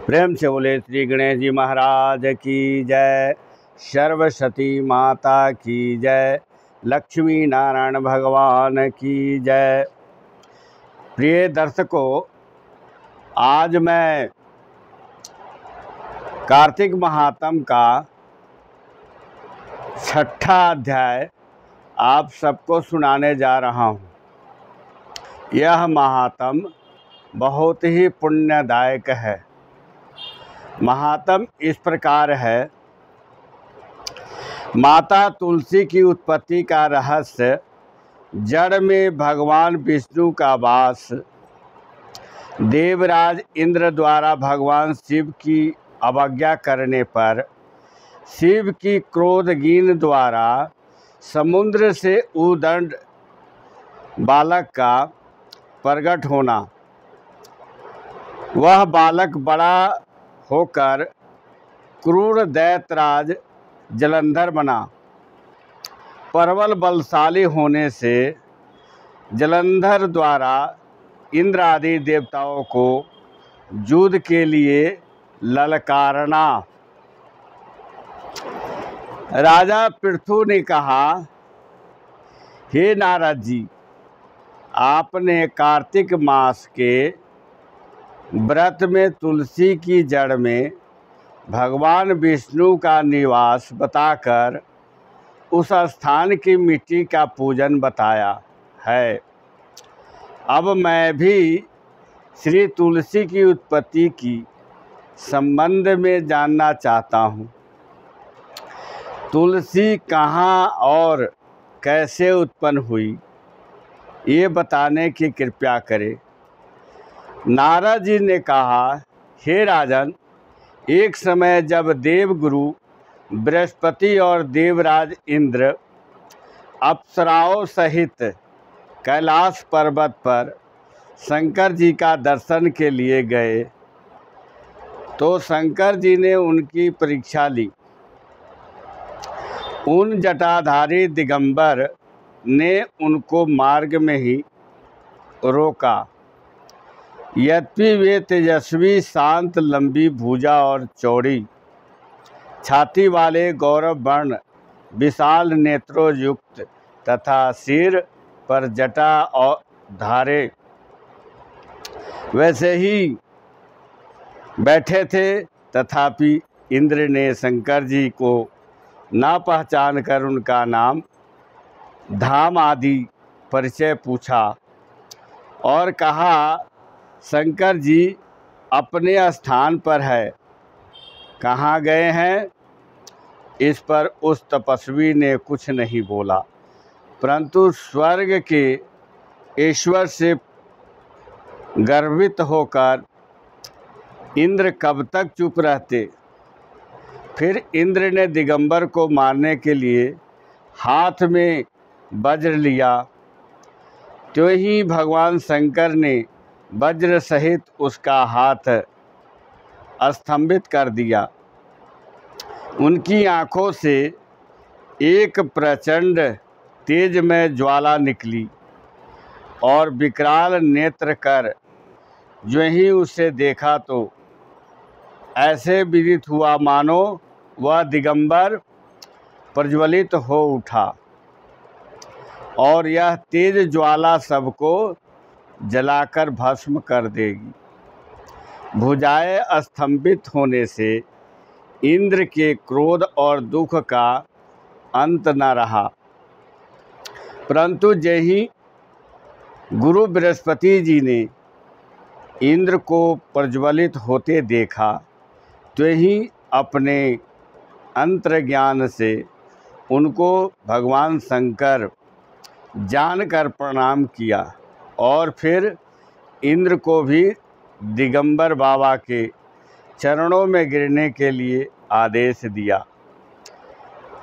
प्रेम से बोले श्री गणेश जी महाराज की जय। सरस्वती माता की जय। लक्ष्मी नारायण भगवान की जय। प्रिय दर्शकों, आज मैं कार्तिक महात्म का 6ठा अध्याय आप सबको सुनाने जा रहा हूँ। यह महात्म बहुत ही पुण्यदायक है। महात्म इस प्रकार है। माता तुलसी की उत्पत्ति का रहस्य। जड़ में भगवान विष्णु का वास। देवराज इंद्र द्वारा भगवान शिव की अवज्ञा करने पर शिव की क्रोधगीन द्वारा समुद्र से उदंड बालक का प्रकट होना। वह बालक बड़ा होकर क्रूर दैत्यराज जलंधर बना। प्रबल बलशाली होने से जलंधर द्वारा इंद्र आदि देवताओं को युद्ध के लिए ललकारना। राजा पृथु ने कहा, हे नारद जी, आपने कार्तिक मास के व्रत में तुलसी की जड़ में भगवान विष्णु का निवास बताकर उस स्थान की मिट्टी का पूजन बताया है। अब मैं भी श्री तुलसी की उत्पत्ति की संबंध में जानना चाहता हूँ। तुलसी कहाँ और कैसे उत्पन्न हुई, ये बताने की कृपा करें। नारद जी ने कहा, हे राजन, एक समय जब देवगुरु बृहस्पति और देवराज इंद्र अप्सराओं सहित कैलाश पर्वत पर शंकर जी का दर्शन के लिए गए तो शंकर जी ने उनकी परीक्षा ली। उन जटाधारी दिगंबर ने उनको मार्ग में ही रोका। यद्यपि वे तेजस्वी, शांत, लंबी भुजा और चौड़ी छाती वाले, गौरव वर्ण, विशाल नेत्रों युक्त तथा सिर पर जटा और धारे वैसे ही बैठे थे, तथापि इंद्र ने शंकर जी को ना पहचान कर उनका नाम, धाम आदि परिचय पूछा और कहा, शंकर जी अपने स्थान पर है, कहाँ गए हैं? इस पर उस तपस्वी ने कुछ नहीं बोला, परंतु स्वर्ग के ईश्वर से गर्वित होकर इंद्र कब तक चुप रहते। फिर इंद्र ने दिगंबर को मारने के लिए हाथ में वज्र लिया। तो ही भगवान शंकर ने वज्र सहित उसका हाथ स्तंभित कर दिया। उनकी आँखों से एक प्रचंड तेजमय ज्वाला निकली और विकराल नेत्र कर जो ही उसे देखा तो ऐसे विदित हुआ मानो वह दिगंबर प्रज्वलित हो उठा और यह तेज ज्वाला सबको जलाकर भस्म कर देगी। भुजाएं स्तंभित होने से इंद्र के क्रोध और दुख का अंत न रहा, परंतु जही गुरु बृहस्पति जी ने इंद्र को प्रज्वलित होते देखा तो ही अपने अंतर्ज्ञान से उनको भगवान शंकर जानकर प्रणाम किया और फिर इंद्र को भी दिगंबर बाबा के चरणों में गिरने के लिए आदेश दिया।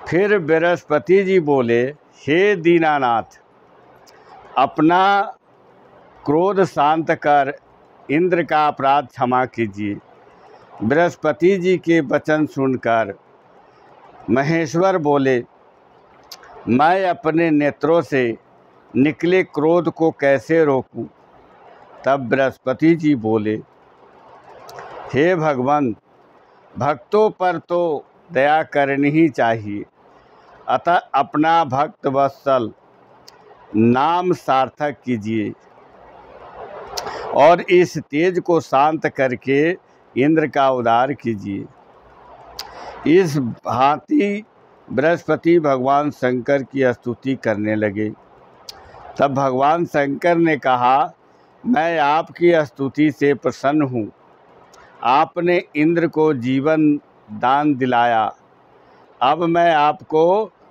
फिर बृहस्पति जी बोले, हे दीनानाथ, अपना क्रोध शांत कर इंद्र का अपराध क्षमा कीजिए। बृहस्पति जी के वचन सुनकर महेश्वर बोले, मैं अपने नेत्रों से निकले क्रोध को कैसे रोकूं? तब बृहस्पति जी बोले, हे भगवान, भक्तों पर तो दया करनी ही चाहिए, अतः अपना भक्त वत्सल नाम सार्थक कीजिए और इस तेज को शांत करके इंद्र का उद्धार कीजिए। इस भांति बृहस्पति भगवान शंकर की स्तुति करने लगे। तब भगवान शंकर ने कहा, मैं आपकी स्तुति से प्रसन्न हूँ। आपने इंद्र को जीवन दान दिलाया। अब मैं आपको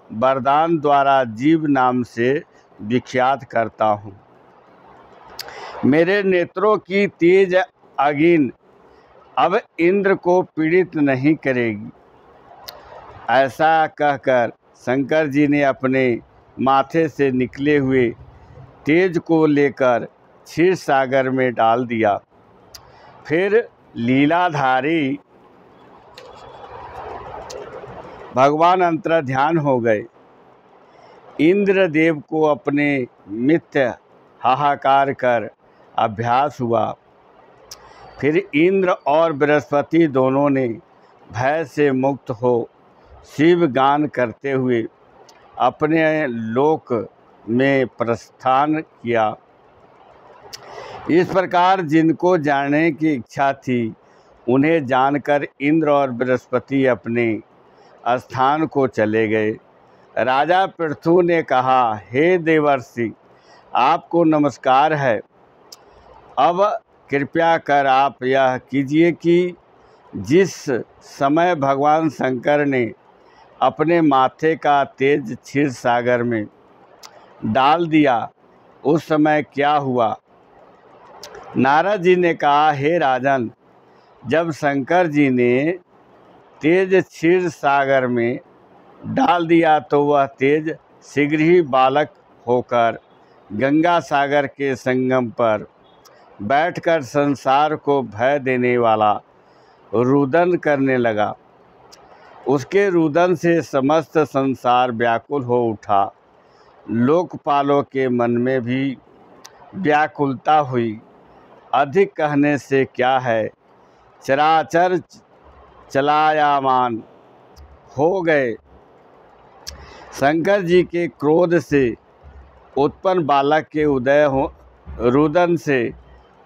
वरदान द्वारा जीव नाम से विख्यात करता हूँ। मेरे नेत्रों की तेज अग्नि अब इंद्र को पीड़ित नहीं करेगी। ऐसा कहकर शंकर जी ने अपने माथे से निकले हुए तेज को लेकर क्षीर सागर में डाल दिया। फिर लीलाधारी भगवान अंतर्ध्यान हो गए। इंद्रदेव को अपने मिथ्य हाहाकार कर अभ्यास हुआ। फिर इंद्र और बृहस्पति दोनों ने भय से मुक्त हो शिव गान करते हुए अपने लोक में प्रस्थान किया। इस प्रकार जिनको जानने की इच्छा थी, उन्हें जानकर इंद्र और बृहस्पति अपने स्थान को चले गए। राजा पृथु ने कहा, हे देवर्षि, आपको नमस्कार है। अब कृपया कर आप यह कीजिए कि जिस समय भगवान शंकर ने अपने माथे का तेज क्षीर सागर में डाल दिया, उस समय क्या हुआ? नारद जी ने कहा, हे राजन, जब शंकर जी ने तेज क्षीर सागर में डाल दिया तो वह तेज शीघ्र ही बालक होकर गंगा सागर के संगम पर बैठकर संसार को भय देने वाला रुदन करने लगा। उसके रुदन से समस्त संसार व्याकुल हो उठा। लोकपालों के मन में भी व्याकुलता हुई। अधिक कहने से क्या है, चराचर चलायमान हो गए। शंकर जी के क्रोध से उत्पन्न बालक के रुदन से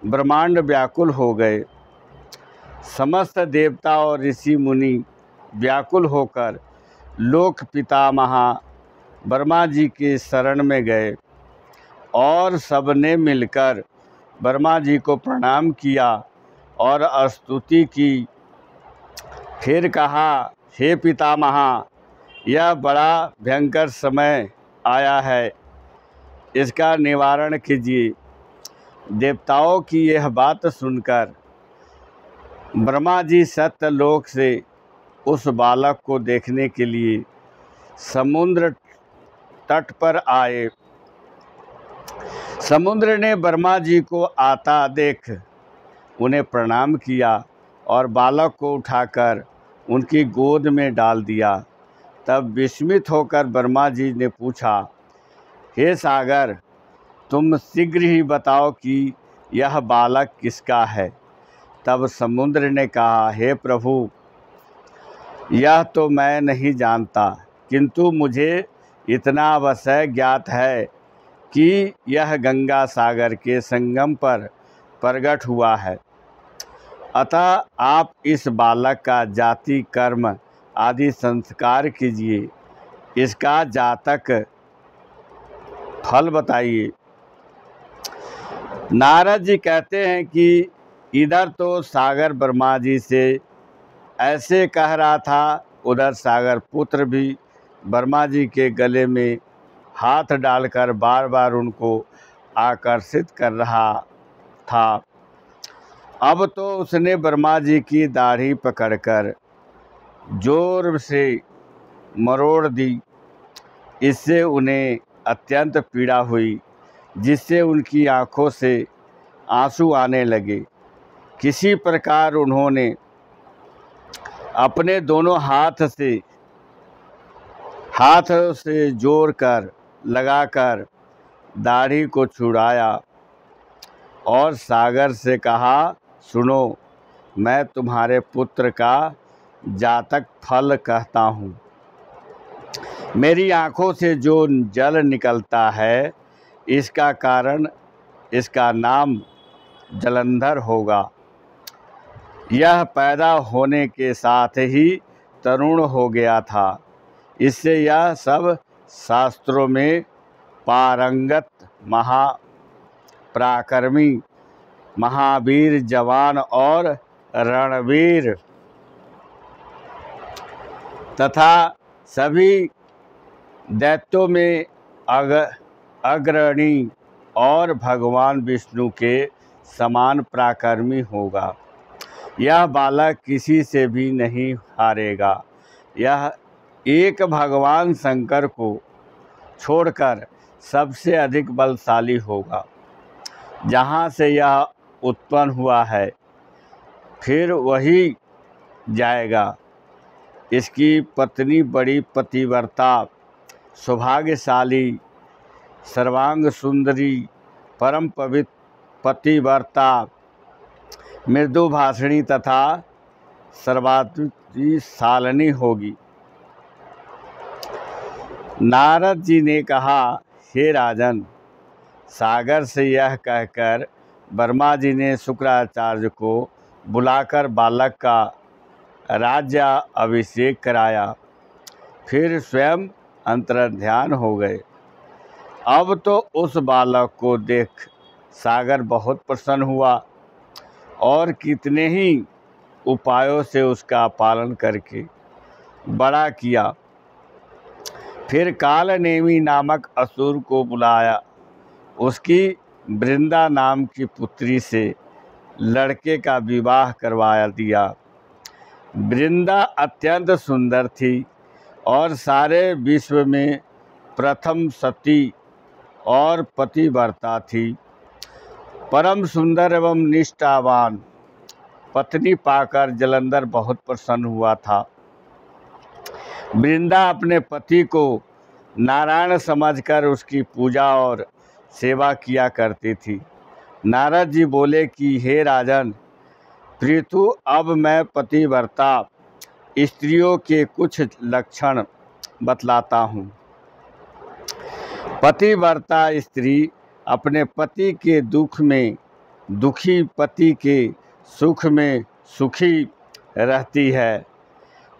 ब्रह्मांड व्याकुल हो गए। समस्त देवता और ऋषि मुनि व्याकुल होकर लोक पितामह ब्रह्मा जी के शरण में गए और सबने मिलकर ब्रह्मा जी को प्रणाम किया और स्तुति की। फिर कहा, हे पितामह, यह बड़ा भयंकर समय आया है, इसका निवारण कीजिए। देवताओं की यह बात सुनकर ब्रह्मा जी सत्यलोक से उस बालक को देखने के लिए समुद्र तट पर आए। समुद्र ने ब्रह्मा जी को आता देख उन्हें प्रणाम किया और बालक को उठाकर उनकी गोद में डाल दिया। तब विस्मित होकर ब्रह्मा जी ने पूछा, हे सागर, तुम शीघ्र ही बताओ कि यह बालक किसका है। तब समुद्र ने कहा, हे प्रभु, यह तो मैं नहीं जानता, किंतु मुझे इतना अवश्य ज्ञात है कि यह गंगा सागर के संगम पर प्रकट हुआ है। अतः आप इस बालक का जाति, कर्म आदि संस्कार कीजिए, इसका जातक फल बताइए। नारद जी कहते हैं कि इधर तो सागर ब्रह्मा जी से ऐसे कह रहा था, उधर सागर पुत्र भी ब्रह्मा जी के गले में हाथ डालकर बार बार उनको आकर्षित कर रहा था। अब तो उसने ब्रह्मा जी की दाढ़ी पकड़कर जोर से मरोड़ दी। इससे उन्हें अत्यंत पीड़ा हुई, जिससे उनकी आंखों से आंसू आने लगे। किसी प्रकार उन्होंने अपने दोनों हाथ से जोड़ कर लगाकर दाढ़ी को छुड़ाया और सागर से कहा, सुनो, मैं तुम्हारे पुत्र का जातक फल कहता हूँ। मेरी आँखों से जो जल निकलता है, इसका कारण इसका नाम जलंधर होगा। यह पैदा होने के साथ ही तरुण हो गया था। इससे यह सब शास्त्रों में पारंगत महापराक्रमी महावीर जवान और रणवीर तथा सभी दैत्यों में अग्रणी और भगवान विष्णु के समान पराक्रमी होगा। यह बालक किसी से भी नहीं हारेगा। यह एक भगवान शंकर को छोड़कर सबसे अधिक बलशाली होगा। जहाँ से यह उत्पन्न हुआ है, फिर वही जाएगा। इसकी पत्नी बड़ी पतिव्रता, सौभाग्यशाली, सर्वांग सुंदरी, परम पवित्र पतिव्रता, मृदुभाषिणी तथा सर्वातिशालिनी होगी। नारद जी ने कहा, हे राजन, सागर से यह कहकर ब्रह्मा जी ने शुक्राचार्य को बुलाकर बालक का राज्य अभिषेक कराया। फिर स्वयं अंतर्ध्यान हो गए। अब तो उस बालक को देख सागर बहुत प्रसन्न हुआ और कितने ही उपायों से उसका पालन करके बड़ा किया। फिर कालनेमी नामक असुर को बुलाया। उसकी वृंदा नाम की पुत्री से लड़के का विवाह करवा दिया। वृंदा अत्यंत सुंदर थी और सारे विश्व में प्रथम सती और पतिव्रता थी। परम सुंदर एवं निष्ठावान पत्नी पाकर जलंधर बहुत प्रसन्न हुआ था। वृंदा अपने पति को नारायण समझकर उसकी पूजा और सेवा किया करती थी। नारद जी बोले कि हे राजन, पृथु, अब मैं पतिव्रता स्त्रियों के कुछ लक्षण बतलाता हूँ। पतिव्रता स्त्री अपने पति के दुख में दुखी, पति के सुख में सुखी रहती है।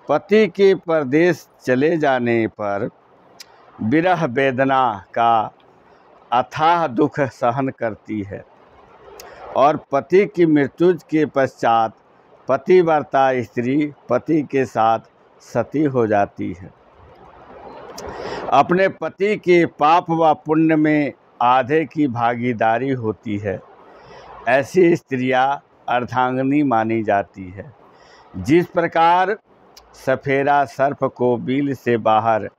पति के परदेश चले जाने पर विरह वेदना का अथाह दुख सहन करती है और पति की मृत्यु के पश्चात पतिव्रता स्त्री पति के साथ सती हो जाती है। अपने पति के पाप व पुण्य में आधे की भागीदारी होती है। ऐसी स्त्रियां अर्धांगिनी मानी जाती है। जिस प्रकार सफेरा सर्प को बिल से बाहर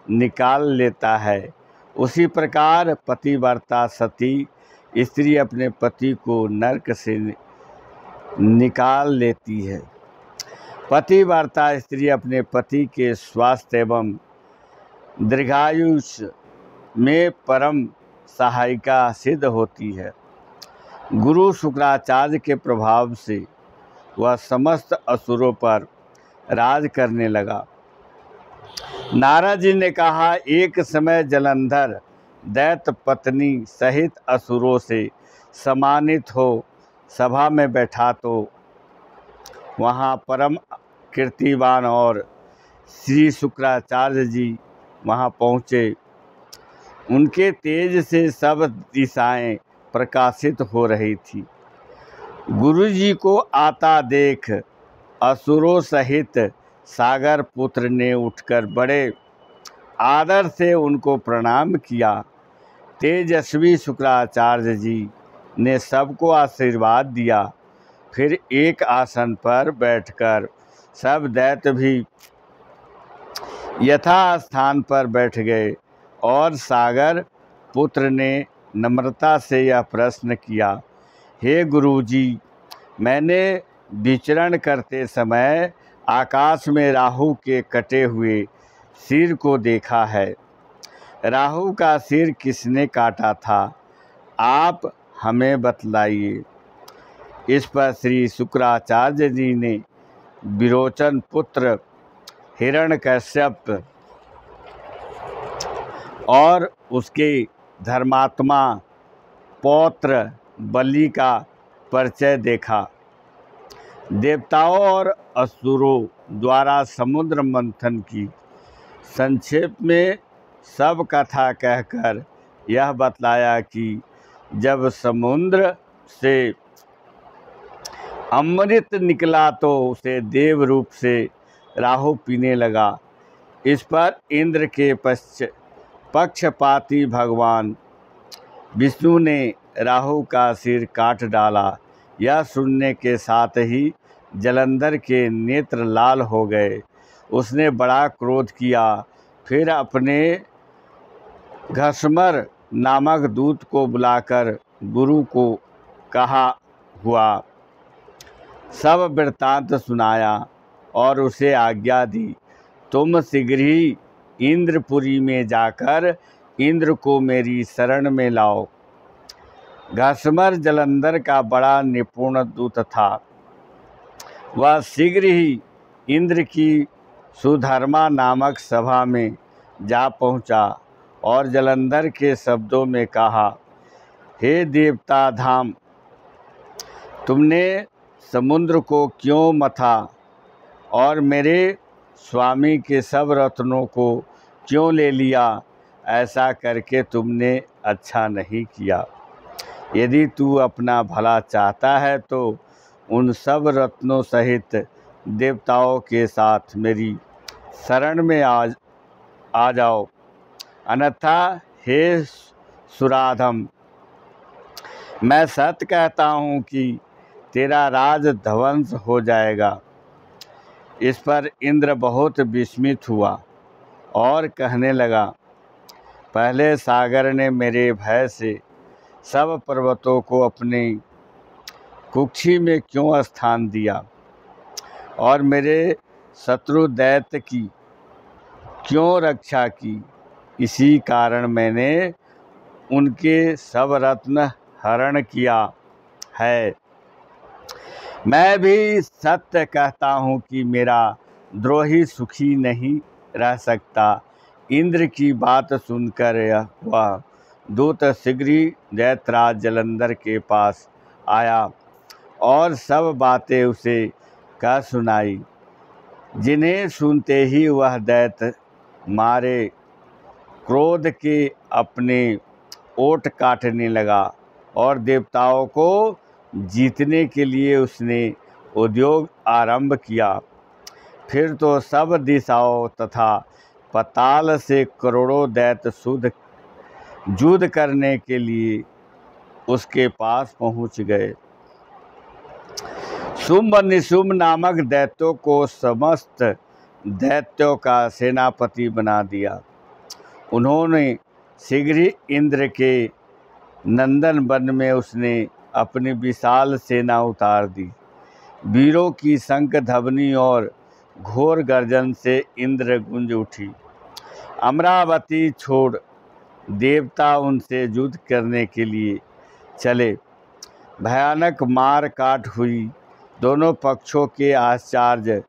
निकाल लेता है, उसी प्रकार पतिव्रता सती स्त्री अपने पति को नरक से निकाल लेती है। पतिव्रता स्त्री अपने पति के स्वास्थ्य एवं दीर्घायुष में परम सहायिका सिद्ध होती है। गुरु शुक्राचार्य के प्रभाव से वह समस्त असुरों पर राज करने लगा। नारद जी ने कहा, एक समय जलंधर दैत्य पत्नी सहित असुरों से सम्मानित हो सभा में बैठा तो वहाँ परम कीर्तिवान और श्री शुक्राचार्य जी वहाँ पहुँचे। उनके तेज से सब दिशाएं प्रकाशित हो रही थी। गुरु जी को आता देख असुरों सहित सागर पुत्र ने उठकर बड़े आदर से उनको प्रणाम किया। तेजस्वी शुक्राचार्य जी ने सबको आशीर्वाद दिया। फिर एक आसन पर बैठकर सब दैत्य भी यथा स्थान पर बैठ गए और सागर पुत्र ने नम्रता से यह प्रश्न किया, हे गुरुजी, मैंने विचरण करते समय आकाश में राहु के कटे हुए सिर को देखा है। राहु का सिर किसने काटा था? आप हमें बतलाइए। इस पर श्री शुक्राचार्य जी ने विरोचन पुत्र हिरण्यकश्यप और उसके धर्मात्मा पौत्र बलि का परिचय देखा। देवताओं और असुरों द्वारा समुद्र मंथन की संक्षेप में सब कथा कहकर यह बतलाया कि जब समुद्र से अमृत निकला तो उसे देव रूप से राहु पीने लगा। इस पर इंद्र के पक्षपाती भगवान विष्णु ने राहु का सिर काट डाला। यह सुनने के साथ ही जलंधर के नेत्र लाल हो गए। उसने बड़ा क्रोध किया। फिर अपने घसमर नामक दूत को बुलाकर गुरु को कहा हुआ सब वृत्तांत सुनाया और उसे आज्ञा दी, तुम शीघ्र ही इंद्रपुरी में जाकर इंद्र को मेरी शरण में लाओ। घसमर जलंधर का बड़ा निपुण दूत था। वह शीघ्र ही इंद्र की सुधर्मा नामक सभा में जा पहुंचा और जलंधर के शब्दों में कहा, हे देवता धाम, तुमने समुद्र को क्यों मथा और मेरे स्वामी के सब रत्नों को क्यों ले लिया? ऐसा करके तुमने अच्छा नहीं किया। यदि तू अपना भला चाहता है तो उन सब रत्नों सहित देवताओं के साथ मेरी शरण में आ जाओ, अन्यथा हे सुराधम, मैं सत्य कहता हूँ कि तेरा राज ध्वंस हो जाएगा। इस पर इंद्र बहुत विस्मित हुआ और कहने लगा, पहले सागर ने मेरे भय से सब पर्वतों को अपनी कुक्षी में क्यों स्थान दिया और मेरे शत्रु दैत्य की क्यों रक्षा की? इसी कारण मैंने उनके सब रत्न हरण किया है। मैं भी सत्य कहता हूँ कि मेरा द्रोही सुखी नहीं रह सकता। इंद्र की बात सुनकर वह दूत शीघ्र ही दैत्यराज जलंधर के पास आया और सब बातें उसे कह सुनाई, जिन्हें सुनते ही वह दैत्य मारे क्रोध के अपने ओठ काटने लगा और देवताओं को जीतने के लिए उसने उद्योग आरंभ किया। फिर तो सब दिशाओं तथा पाताल से करोड़ों दैत्य युद्ध करने के लिए उसके पास पहुंच गए। शुंभ निशुंभ नामक दैत्यों को समस्त दैत्यों का सेनापति बना दिया। उन्होंने शीघ्र ही इंद्र के नंदन वन में उसने अपनी विशाल सेना उतार दी। वीरों की शंख ध्वनि और घोर गर्जन से इंद्र गूंज उठी। अमरावती छोड़ देवता उनसे युद्ध करने के लिए चले। भयानक मार काट हुई। दोनों पक्षों के आचार्य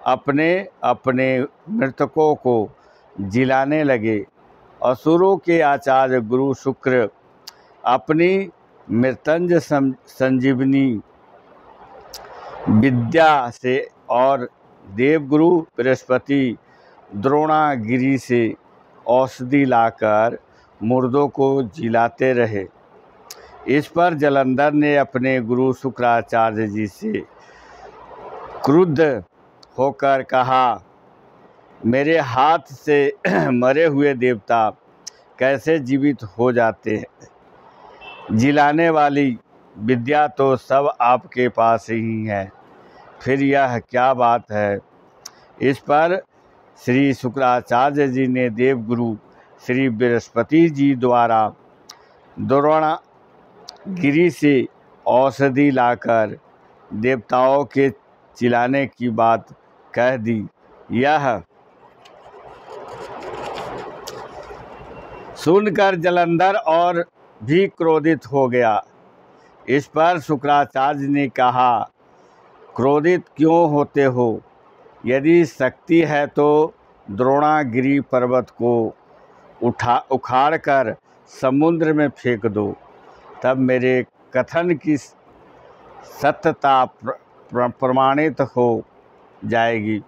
अपने अपने मृतकों को जिलाने लगे। असुरों के आचार्य गुरु शुक्र अपनी मृत्युंज संजीवनी विद्या से और देवगुरु बृहस्पति द्रोणागिरी से औषधि लाकर मुर्दों को जिलाते रहे। इस पर जलंधर ने अपने गुरु शुक्राचार्य जी से क्रुद्ध होकर कहा, मेरे हाथ से मरे हुए देवता कैसे जीवित हो जाते हैं? जिलाने वाली विद्या तो सब आपके पास ही है, फिर यह क्या बात है? इस पर श्री शुक्राचार्य जी ने देवगुरु श्री बृहस्पति जी द्वारा द्रोणागिरी से औषधि लाकर देवताओं के चिलाने की बात कह दी। यह सुनकर जलंधर और भी क्रोधित हो गया। इस पर शुक्राचार्य ने कहा, क्रोधित क्यों होते हो? यदि शक्ति है तो द्रोणागिरी पर्वत को उखाड़ कर समुद्र में फेंक दो, तब मेरे कथन की सत्यता प्रमाणित हो जाएगी।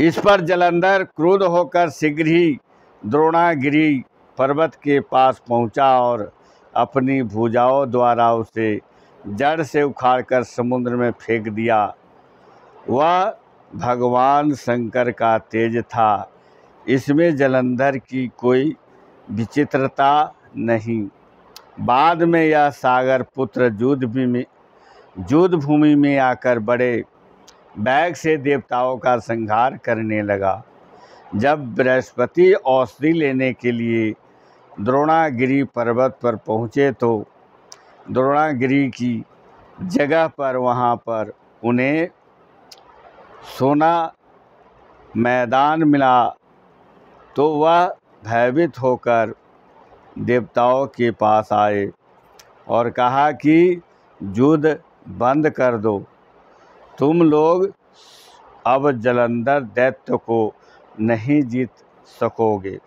इस पर जलंधर क्रुद्ध होकर शीघ्र ही द्रोणागिरी पर्वत के पास पहुंचा और अपनी भुजाओं द्वारा उसे जड़ से उखाड़कर समुद्र में फेंक दिया। वह भगवान शंकर का तेज था, इसमें जलंधर की कोई विचित्रता नहीं। बाद में यह सागर पुत्र युद्ध भूमि में आकर बड़े वेग से देवताओं का संहार करने लगा। जब बृहस्पति औषधि लेने के लिए द्रोणागिरी पर्वत पर पहुँचे तो द्रोणागिरी की जगह पर वहाँ पर उन्हें सोना मैदान मिला, तो वह भयभीत होकर देवताओं के पास आए और कहा कि युद्ध बंद कर दो, तुम लोग अब जलंधर दैत्य को नहीं जीत सकोगे,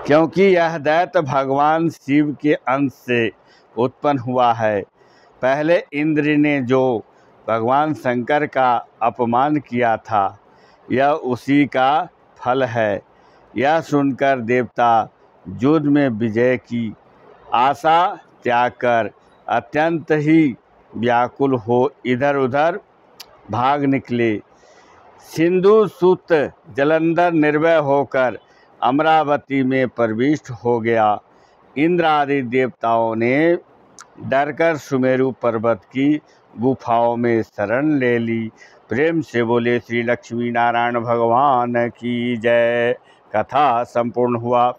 क्योंकि यह दैत्य भगवान शिव के अंश से उत्पन्न हुआ है। पहले इंद्र ने जो भगवान शंकर का अपमान किया था, यह उसी का फल है। यह सुनकर देवता युद्ध में विजय की आशा त्याग कर अत्यंत ही व्याकुल हो इधर उधर भाग निकले। सिंधु सुत जलंधर निर्भय होकर अमरावती में प्रविष्ट हो गया। इंद्र आदि देवताओं ने डरकर सुमेरु पर्वत की गुफाओं में शरण ले ली। प्रेम से बोले श्री लक्ष्मी नारायण भगवान की जय। कथा संपूर्ण हुआ।